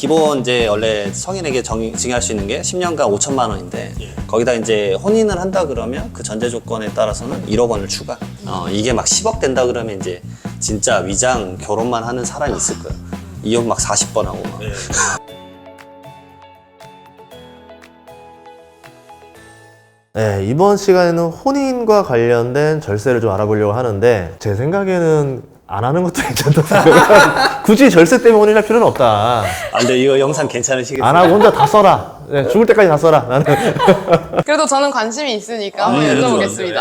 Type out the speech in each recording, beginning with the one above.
기본 이제 원래 성인에게 증여할 수 있는 게 10년간 5천만 원인데 거기다 이제 혼인을 한다 그러면 그 전제 조건에 따라서는 1억 원을 추가. 이게 막 10억 된다 그러면 이제 진짜 위장 결혼만 하는 사람이 있을 거예요. 2억 막 40번 하고 막. 네, 이번 시간에는 혼인과 관련된 절세를 좀 알아보려고 하는데 제 생각에는 안 하는 것도 괜찮다 생각해요. 굳이 절세 때문에 혼인할 필요는 없다. 근데 이거 영상 괜찮으시겠어요? 안 하고 혼자 다 써라. 네, 죽을 때까지 다 써라. 나는. 그래도 저는 관심이 있으니까 한번 여쭤보겠습니다.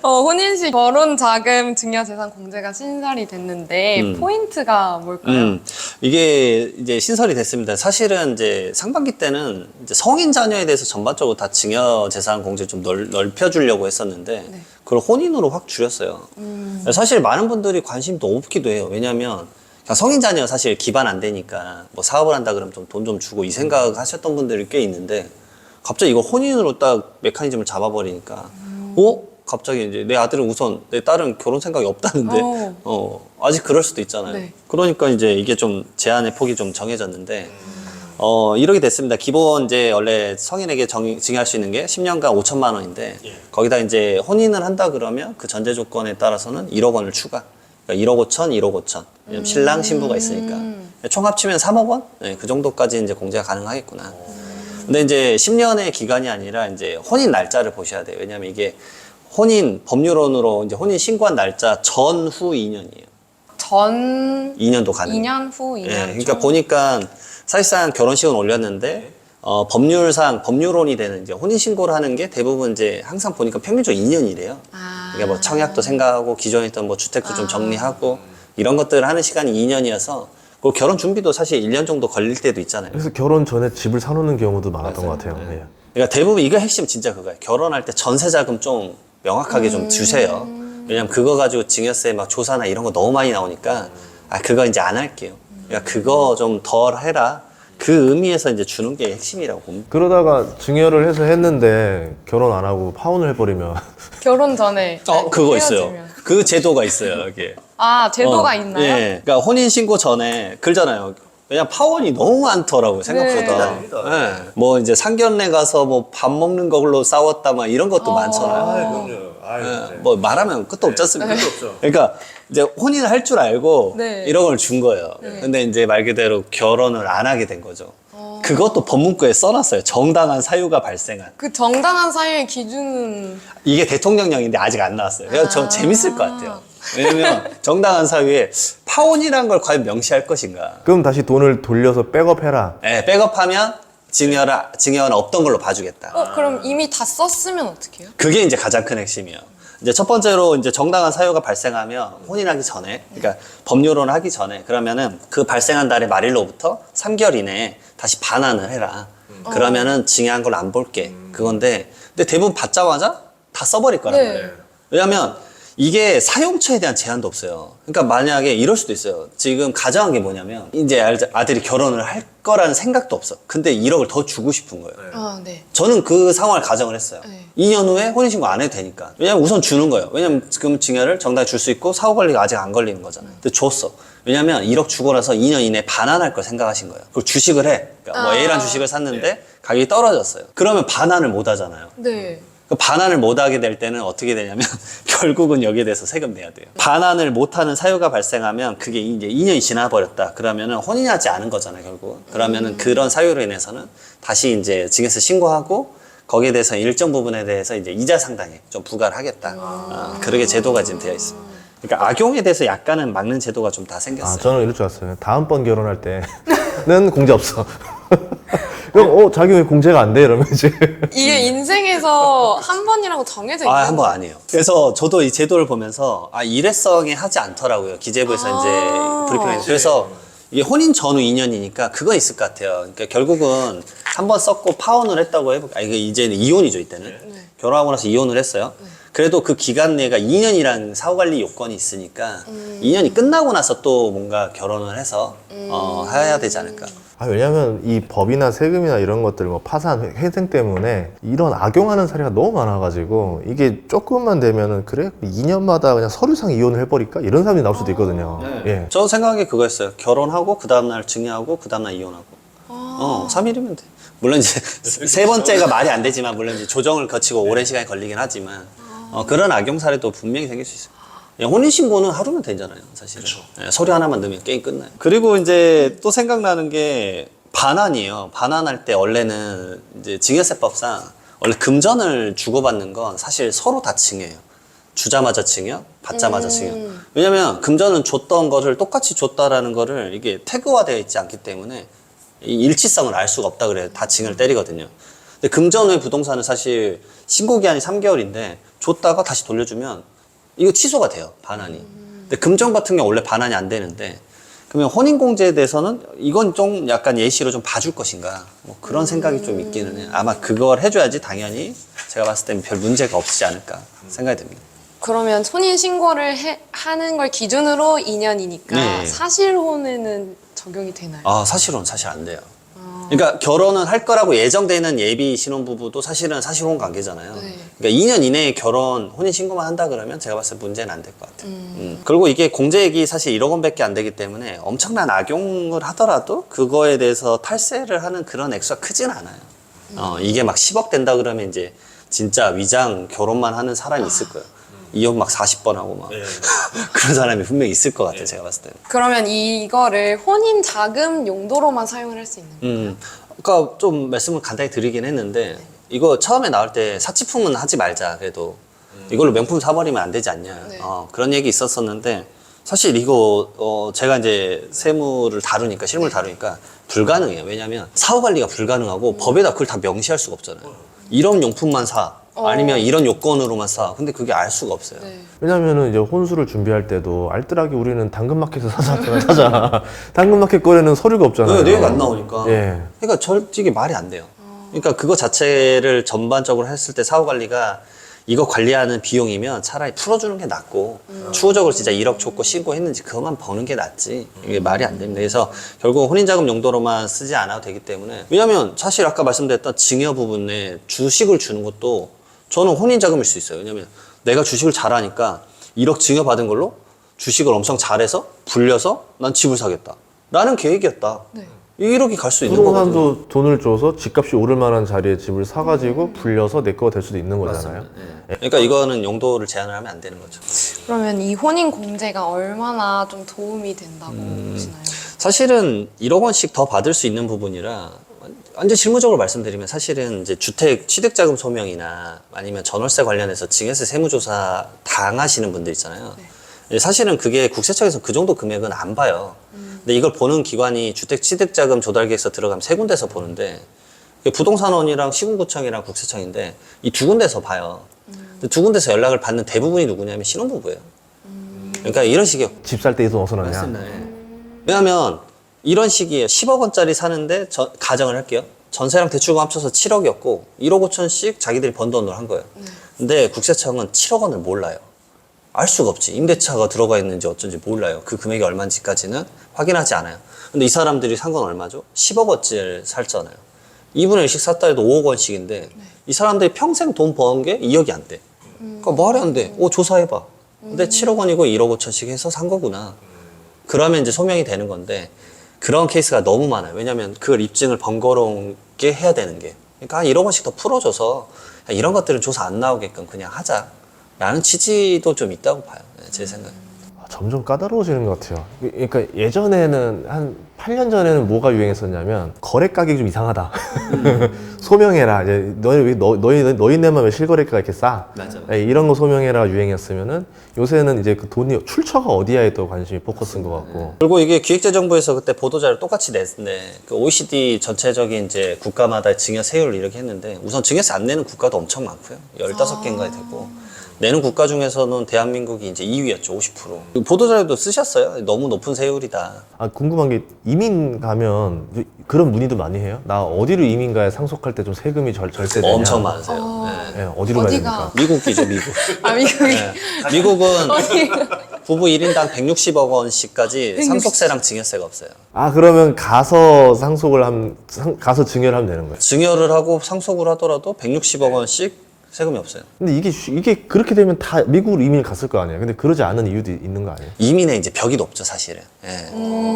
혼인식 결혼 자금 증여재산 공제가 신설이 됐는데 포인트가 뭘까요? 이게 이제 신설이 됐습니다. 사실은 이제 상반기 때는 이제 성인 자녀에 대해서 전반적으로 다 증여 재산 공제 좀 넓혀주려고 했었는데 네. 그걸 혼인으로 확 줄였어요. 사실 많은 분들이 관심도 없기도 해요. 왜냐하면 그냥 성인 자녀 사실 기반 안 되니까 뭐 사업을 한다 그러면 좀 돈 좀 주고 이 생각 하셨던 분들이 꽤 있는데 갑자기 이거 혼인으로 딱 메커니즘을 잡아버리니까 갑자기 이제 내 아들은 우선 내 딸은 결혼 생각이 없다는데 아직 그럴 수도 있잖아요. 네. 그러니까 이제 이게 좀 제한의 폭이 좀 정해졌는데 이렇게 됐습니다. 기본 이제 원래 성인에게 증여할 수 있는 게 10년간 5천만 원인데 거기다 이제 혼인을 한다 그러면 그 전제 조건에 따라서는 1억 원을 추가. 그러니까 1억 5천, 1억 5천. 왜냐면 신랑 신부가 있으니까 총 합치면 3억 원? 네, 그 정도까지 이제 공제가 가능하겠구나. 근데 이제 10년의 기간이 아니라 이제 혼인 날짜를 보셔야 돼요. 왜냐면 이게 혼인 법률론으로 이제 혼인 신고한 날짜 전후 2년이에요. 전 2년도 가능. 2년 후 2년. 예, 그러니까 보니까 사실상 결혼식은 올렸는데 법률상 법률혼이 되는 이제 혼인 신고를 하는 게 대부분 이제 항상 보니까 평균적으로 2년이래요. 그러니까 뭐 청약도 생각하고 기존에 있던 뭐 주택도 좀 정리하고 이런 것들을 하는 시간이 2년이어서 그 결혼 준비도 사실 1년 정도 걸릴 때도 있잖아요. 그래서 결혼 전에 집을 사놓는 경우도 많았던 것 같아요. 네. 그러니까 대부분 이거 핵심 진짜 그거예요. 결혼할 때 전세자금 좀 명확하게 좀 주세요. 왜냐면 그거 가지고 증여세 막 조사나 이런 거 너무 많이 나오니까 그거 이제 안 할게요. 그러니까 그거 좀 덜 해라. 그 의미에서 이제 주는 게 핵심이라고 봅니다. 그러다가 증여를 해서 했는데 결혼 안 하고 파혼을 해버리면 결혼 전에 그거 헤어지면. 있어요. 그 제도가 있어요, 이게. 제도가 있나요? 예. 그러니까 혼인 신고 전에 그러잖아요. 왜냐면 파혼이 너무 많더라고요, 생각보다. 네. 뭐 이제 상견례 가서 뭐 밥 먹는 걸로 싸웠다 막 이런 것도 많잖아요. 그럼요. 뭐 말하면 끝도 없지 않습니까? 그러니까 이제 혼인을 할 줄 알고 네. 1억 원을 준 거예요. 근데 이제 말 그대로 결혼을 안 하게 된 거죠. 그것도 법문구에 써놨어요. 정당한 사유가 발생한. 그 정당한 사유의 기준은 이게 대통령령인데 아직 안 나왔어요. 그래서 저 재밌을 것 같아요. 왜냐면 정당한 사유에 파혼이란 걸 과연 명시할 것인가. 그럼 다시 돈을 돌려서 백업해라. 네, 백업하면 증여는 없던 걸로 봐주겠다. 그럼 이미 다 썼으면 어떡해요? 그게 이제 가장 큰 핵심이에요. 이제 첫 번째로 이제 정당한 사유가 발생하면 혼인하기 전에, 그러니까 법률혼을 하기 전에 그러면은 그 발생한 달의 말일로부터 3개월 이내에 다시 반환을 해라. 그러면은 증여한 걸 안 볼게. 그건데, 근데 대부분 받자마자 다 써버릴 거란 네. 말이에요. 왜냐면 이게 사용처에 대한 제한도 없어요. 그러니까 만약에 이럴 수도 있어요. 지금 가정한 게 뭐냐면 이제 아들이 결혼을 할 거라는 생각도 없어. 근데 1억을 더 주고 싶은 거예요. 네. 저는 그 상황을 가정을 했어요. 네. 2년 후에 혼인신고 안 해도 되니까. 왜냐면 우선 주는 거예요. 왜냐면 지금 증여를 정당히 줄 수 있고 사후 관리가 아직 안 걸리는 거잖아요. 근데 줬어. 왜냐면 1억 주고 나서 2년 이내에 반환할 걸 생각하신 거예요. 그리고 주식을 해. 그러니까 뭐 A란 주식을 샀는데 가격이 떨어졌어요. 그러면 반환을 못 하잖아요. 네. 그 반환을 못 하게 될 때는 어떻게 되냐면 결국은 여기에 대해서 세금 내야 돼요. 반환을 못 하는 사유가 발생하면 그게 이제 2년이 지나버렸다. 그러면은 혼인하지 않은 거잖아요, 결국은. 그러면은 그런 사유로 인해서는 다시 이제 증여세 신고하고 거기에 대해서 일정 부분에 대해서 이제 이자 상당액 좀 부과를 하겠다. 그렇게 제도가 지금 되어 있습니다. 그러니까 악용에 대해서 약간은 막는 제도가 좀 다 생겼어요. 저는 이럴 줄 알았어요. 다음번 결혼할 때는 공제 없어. 그럼 자기 왜 공제가 안 돼? 이러면 이제 이게 인생에서 한 번이라고 정해져 있는 한 번 아니에요. 그래서 저도 이 제도를 보면서 일회성에 하지 않더라고요. 기재부에서 이제 브리핑을. 그래서 이게 혼인 전후 2년이니까 그건 있을 것 같아요. 그러니까 결국은 한 번 썼고 파혼을 했다고 해볼까. 이게 이제는 이혼이죠, 이때는. 결혼하고 나서 이혼을 했어요. 그래도 그 기간 내가 2년이란 사후관리 요건이 있으니까 2년이 끝나고 나서 또 뭔가 결혼을 해서 해야 되지 않을까. 왜냐면 이 법이나 세금이나 이런 것들, 뭐 파산, 회생 때문에 이런 악용하는 사례가 너무 많아가지고 이게 조금만 되면은 그래? 2년마다 그냥 서류상 이혼을 해버릴까? 이런 사람이 나올 수도 있거든요. 예. 저 생각에 그거였어요. 결혼하고 그 다음날 증여하고 그 다음날 이혼하고. 3일이면 돼. 물론 이제 세 번째가 말이 안 되지만 물론 이제 조정을 거치고 오랜 시간이 걸리긴 하지만 그런 악용 사례도 분명히 생길 수 있어요. 혼인신고는 하루면 되잖아요, 사실은. 예, 서류 하나만 넣으면 게임 끝나요. 그리고 이제 또 생각나는 게 반환이에요. 반환할 때 원래는 이제 증여세법상 원래 금전을 주고받는 건 사실 서로 다 증여해요. 주자마자 증여, 받자마자 증여. 왜냐면 금전은 줬던 거를 똑같이 줬다라는 거를 이게 태그화되어 있지 않기 때문에 이 일치성을 알 수가 없다 그래요. 다 징을 때리거든요. 근데 금전 외 부동산은 사실 신고 기한이 3개월인데 줬다가 다시 돌려주면 이거 취소가 돼요, 반환이. 근데 금전 같은 경우 원래 반환이 안 되는데 그러면 혼인공제에 대해서는 이건 좀 약간 예시로 좀 봐줄 것인가 뭐 그런 생각이 좀 있기는 해요. 아마 그걸 해줘야지 당연히 제가 봤을 때는 별 문제가 없지 않을까 생각이 듭니다. 그러면 혼인 신고를 하는 걸 기준으로 2년이니까 네. 사실혼에는 적용이 되나요? 사실은 사실 안 돼요. 그러니까 결혼은 할 거라고 예정되는 예비 신혼부부도 사실은 사실혼 관계잖아요. 네. 그러니까 2년 이내에 혼인 신고만 한다 그러면 제가 봤을 때 문제는 안 될 것 같아요. 그리고 이게 공제액이 사실 1억 원밖에 안 되기 때문에 엄청난 악용을 하더라도 그거에 대해서 탈세를 하는 그런 액수가 크진 않아요. 이게 막 10억 된다 그러면 이제 진짜 위장 결혼만 하는 사람이 있을 거예요. 2억 막 40번 하고 막 그런 사람이 분명히 있을 것 같아요. 제가 봤을 때는. 그러면 이거를 혼인 자금 용도로만 사용을 할 수 있는 거예요? 아까 좀 말씀을 간단히 드리긴 했는데 이거 처음에 나올 때 사치품은 하지 말자 그래도 이걸로 명품 사버리면 안 되지 않냐 네. 그런 얘기 있었었는데 사실 이거 제가 이제 세무를 다루니까 실무를 다루니까 불가능해요. 왜냐하면 사후 관리가 불가능하고 법에다 그걸 다 명시할 수가 없잖아요. 이런 용품만 사 아니면 이런 요건으로만 사. 근데 그게 알 수가 없어요. 네. 왜냐면은 이제 혼수를 준비할 때도 알뜰하게 우리는 당근마켓에서 사자. 당근마켓 거래는 서류가 없잖아요. 내용이 안 나오니까. 예. 그러니까 솔직히 말이 안 돼요. 그러니까 그거 자체를 전반적으로 했을 때 사후 관리가 이거 관리하는 비용이면 차라리 풀어주는 게 낫고 추후적으로 진짜 1억 줬고 신고했는지 그것만 버는 게 낫지. 이게 말이 안 됩니다. 그래서 결국 혼인자금 용도로만 쓰지 않아도 되기 때문에 왜냐면 사실 아까 말씀드렸던 증여 부분에 주식을 주는 것도 저는 혼인자금일 수 있어요. 왜냐면 내가 주식을 잘하니까 1억 증여 받은 걸로 주식을 엄청 잘해서 불려서 난 집을 사겠다 라는 계획이었다. 네. 1억이 갈 수 있는 거거든요. 부동산도 돈을 줘서 집값이 오를 만한 자리에 집을 사가지고 불려서 내 거가 될 수도 있는 거잖아요. 그러니까 이거는 용도를 제한을 하면 안 되는 거죠. 그러면 이 혼인 공제가 얼마나 좀 도움이 된다고 보시나요? 사실은 1억 원씩 더 받을 수 있는 부분이라 완전 실무적으로 말씀드리면 사실은 이제 주택 취득자금 소명이나 아니면 전월세 관련해서 증여세 세무조사 당하시는 분들 있잖아요. 사실은 그게 국세청에서 그 정도 금액은 안 봐요. 근데 이걸 보는 기관이 주택 취득자금 조달계획서 들어가면 세 군데서 보는데 부동산원이랑 시군구청이랑 국세청인데 이 두 군데서 봐요. 근데 두 군데서 연락을 받는 대부분이 누구냐면 신혼부부예요. 그러니까 이런 식이에요. 집 살 때 이 돈 어디서 나냐. 맞습니다. 왜냐하면 이런 시기에 10억 원짜리 사는데 가정을 할게요. 전세랑 대출금 합쳐서 7억이었고 1억 5천씩 자기들이 번 돈으로 한 거예요. 근데 국세청은 7억 원을 몰라요. 알 수가 없지. 임대차가 들어가 있는지 어쩐지 몰라요. 그 금액이 얼마인지까지는 확인하지 않아요. 근데 이 사람들이 산 건 얼마죠? 10억 원짜리를 살잖아요. 2분의 1씩 샀다 해도 5억 원씩인데 이 사람들이 평생 돈 버는 게 2억이 안 돼. 그러니까 말이 안 돼. 조사해봐. 근데 7억 원이고 1억 5천씩 해서 산 거구나. 그러면 이제 소명이 되는 건데 그런 케이스가 너무 많아요. 왜냐면 그걸 입증을 번거롭게 해야 되는 게. 그러니까 한 1억 원씩 더 풀어줘서 이런 것들은 조사 안 나오게끔 그냥 하자라는 취지도 좀 있다고 봐요. 제 생각에. 점점 까다로워지는 것 같아요. 그러니까 예전에는 한 8년 전에는 뭐가 유행했었냐면 거래 가격이 좀 이상하다. 소명해라. 이제 너희네만 왜 실거래가가 이렇게 싸? 맞아. 이런 거 소명해라 유행이었으면은 요새는 이제 그 돈이 출처가 어디야에 또 관심이 포커스인 것 같고. 그리고 이게 기획재정부에서 그때 보도자료 똑같이 냈는데 그 OECD 전체적인 이제 국가마다 증여 세율을 이렇게 했는데 우선 증여세 안 내는 국가도 엄청 많고요. 15개인가 되고 내는 국가 중에서는 대한민국이 이제 2위였죠. 50%. 보도자료도 쓰셨어요. 너무 높은 세율이다. 아, 궁금한 게 이민 가면 그런 문의도 많이 해요? 나 어디로 이민 가야 상속할 때 좀 세금이 절세되냐? 엄청 많으세요. 네. 네, 어디로 가야 어디가? 됩니까? 미국이죠, 미국. 아, 미국이. 네. 미국은 부부 1인당 160억 원씩까지 상속세랑 증여세가 없어요. 아, 그러면 가서 가서 증여를 하면 되는 거예요? 증여를 하고 상속을 하더라도 160억 원씩 세금이 없어요. 근데 이게 그렇게 되면 다 미국으로 이민을 갔을 거 아니에요? 근데 그러지 않은 이유도 있는 거 아니에요? 이민의 이제 벽이 높죠, 사실은. 예.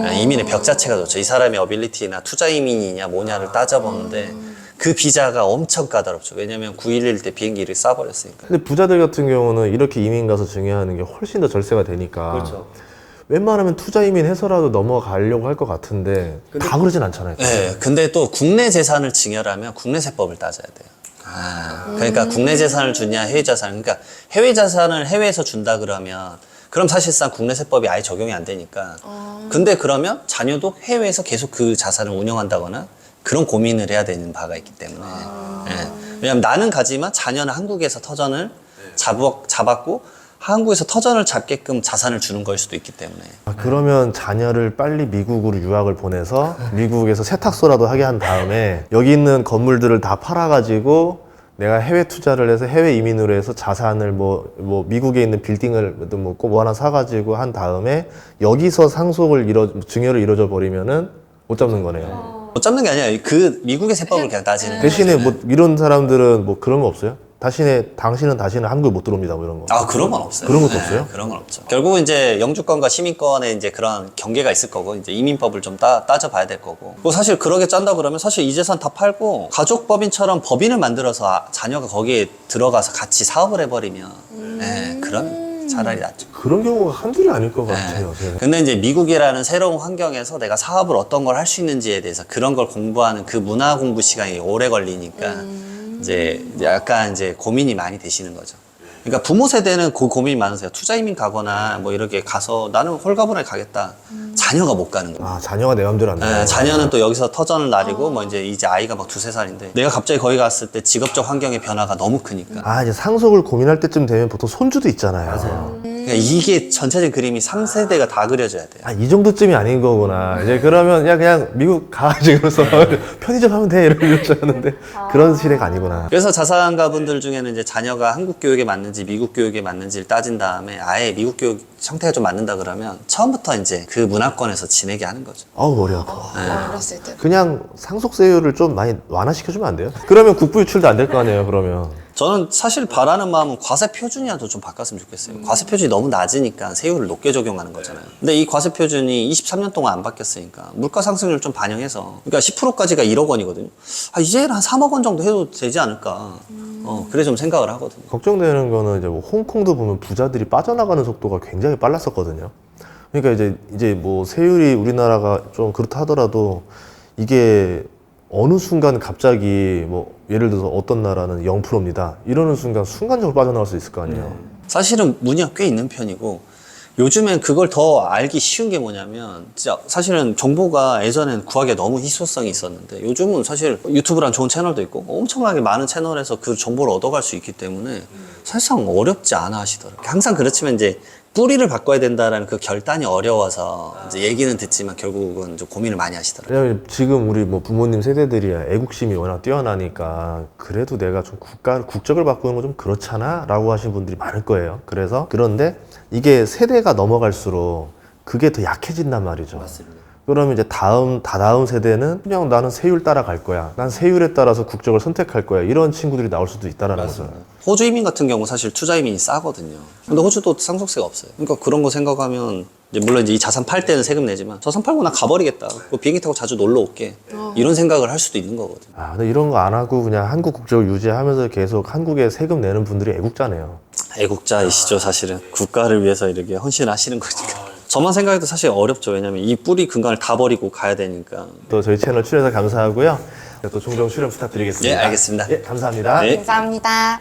예, 이민의 벽 자체가 높죠. 이 사람의 어빌리티나 투자 이민이냐 뭐냐를 따져보는데 그 비자가 엄청 까다롭죠. 왜냐면 9.11 때 비행기를 쏴버렸으니까. 근데 부자들 같은 경우는 이렇게 이민 가서 증여하는 게 훨씬 더 절세가 되니까 그렇죠. 웬만하면 투자 이민 해서라도 넘어가려고 할 것 같은데 다 그러진 않잖아요. 네, 근데 또 국내 재산을 증여하면 국내 세법을 따져야 돼요. 그러니까 국내 재산을 주냐 해외 자산. 그러니까 해외 자산을 해외에서 준다 그럼 사실상 국내 세법이 아예 적용이 안 되니까. 근데 그러면 자녀도 해외에서 계속 그 자산을 운영한다거나 그런 고민을 해야 되는 바가 있기 때문에. 예. 왜냐면 나는 가지만 자녀는 한국에서 터전을 잡았고 한국에서 터전을 잡게끔 자산을 주는 거일 수도 있기 때문에. 아, 그러면 자녀를 빨리 미국으로 유학을 보내서 미국에서 세탁소라도 하게 한 다음에 여기 있는 건물들을 다 팔아가지고 내가 해외 투자를 해서 해외 이민으로 해서 자산을 뭐 미국에 있는 빌딩을 뭐 하나 사가지고 한 다음에 여기서 증여를 이뤄져 버리면은 못 잡는 거네요. 못 잡는 게 아니라 그 미국의 세법을 그냥 따지는 거예요. 대신에 뭐 이런 사람들은 뭐 그런 거 없어요? 당신은 다시는 한국에 못 들어옵니다, 뭐 이런 거. 아, 그런 건 없어요. 그런 것도 없어요? 그런 건 없죠. 결국은 이제 영주권과 시민권의 이제 그런 경계가 있을 거고, 이제 이민법을 좀 따져봐야 될 거고. 뭐 사실 그러게 짠다 그러면 사실 이 재산 다 팔고, 가족법인처럼 법인을 만들어서 자녀가 거기에 들어가서 같이 사업을 해버리면, 예, 그러면 차라리 낫죠. 그런 경우가 한둘이 아닐 것 같아요. 제가. 근데 이제 미국이라는 새로운 환경에서 내가 사업을 어떤 걸 할 수 있는지에 대해서 그런 걸 공부하는 그 문화 공부 시간이 오래 걸리니까, 이제 약간 이제 고민이 많이 되시는 거죠. 그러니까 부모 세대는 그 고민이 많으세요. 투자 이민 가거나 뭐 이렇게 가서 나는 홀가분하게 가겠다. 자녀가 못 가는 거예요. 아, 자녀가 내 맘대로 안 돼. 네, 자녀는 또 여기서 터전을 나리고 뭐 이제 아이가 막 2~3살인데 내가 갑자기 거기 갔을 때 직업적 환경의 변화가 너무 크니까. 아, 이제 상속을 고민할 때쯤 되면 보통 손주도 있잖아요. 그러니까 이게 전체적인 그림이 3세대가 다 그려져야 돼요. 아, 이 정도쯤이 아닌 거구나. 이제 그러면 그냥 미국 가지고서 편의점 하면 돼 이러려고 하는데 그런 시대가 아니구나. 그래서 자산가분들 중에는 이제 자녀가 한국 교육에 맞는지 미국 교육에 맞는지를 따진 다음에 아예 미국 교육 형태가 좀 맞는다 그러면 처음부터 이제 그 문화권에서 지내게 하는 거죠. 아우, 머리 아파. 어렸을 때. 그냥 상속세율을 좀 많이 완화시켜주면 안 돼요? 그러면 국부 유출도 안 될 거 아니에요, 그러면. 저는 사실 바라는 마음은 과세 표준이라도 좀 바꿨으면 좋겠어요. 과세 표준이 너무 낮으니까 세율을 높게 적용하는 거잖아요. 근데 이 과세 표준이 23년 동안 안 바뀌었으니까 물가 상승률 좀 반영해서 그러니까 10%까지가 1억 원이거든요. 아, 이제 한 3억 원 정도 해도 되지 않을까. 그래 좀 생각을 하거든요. 걱정되는 거는 이제 뭐 홍콩도 보면 부자들이 빠져나가는 속도가 굉장히 빨랐었거든요. 그러니까 이제 뭐 세율이 우리나라가 좀 그렇다 하더라도 이게 어느 순간 갑자기 뭐 예를 들어서 어떤 나라는 0%입니다. 이러는 순간적으로 빠져나갈 수 있을 거 아니에요. 사실은 문의가 꽤 있는 편이고 요즘엔 그걸 더 알기 쉬운 게 뭐냐면 진짜 사실은 정보가 예전엔 구하기가 너무 희소성이 있었는데 요즘은 사실 유튜브란 좋은 채널도 있고 엄청나게 많은 채널에서 그 정보를 얻어갈 수 있기 때문에 사실상 어렵지 않아 하시더라고요. 항상 그렇지만 이제 뿌리를 바꿔야 된다라는 그 결단이 어려워서 이제 얘기는 듣지만 결국은 좀 고민을 많이 하시더라고요. 왜냐면 지금 우리 뭐 부모님 세대들이 애국심이 워낙 뛰어나니까 그래도 내가 좀 국적을 바꾸는 거 좀 그렇잖아 라고 하시는 분들이 많을 거예요. 그런데 이게 세대가 넘어갈수록 그게 더 약해진단 말이죠. 맞습니다. 그러면 이제 다다음 세대는 그냥 나는 세율 따라갈 거야. 난 세율에 따라서 국적을 선택할 거야. 이런 친구들이 나올 수도 있다라는 거죠. 호주 이민 같은 경우 사실 투자 이민이 싸거든요. 근데 호주도 상속세가 없어요. 그러니까 그런 거 생각하면 이제 물론 이제 이 자산 팔 때는 세금 내지만 자산 팔고 나 가버리겠다. 뭐 비행기 타고 자주 놀러 올게. 이런 생각을 할 수도 있는 거거든요. 아, 근데 이런 거 안 하고 그냥 한국 국적을 유지하면서 계속 한국에 세금 내는 분들이 애국자네요. 애국자이시죠, 사실은. 국가를 위해서 이렇게 헌신하시는 거니까. 저만 생각해도 사실 어렵죠. 왜냐면 이 뿌리 근간을 다 버리고 가야 되니까. 또 저희 채널 출연해서 감사하고요. 또 종종 출연 부탁드리겠습니다. 예, 알겠습니다. 예, 감사합니다. 네. 감사합니다.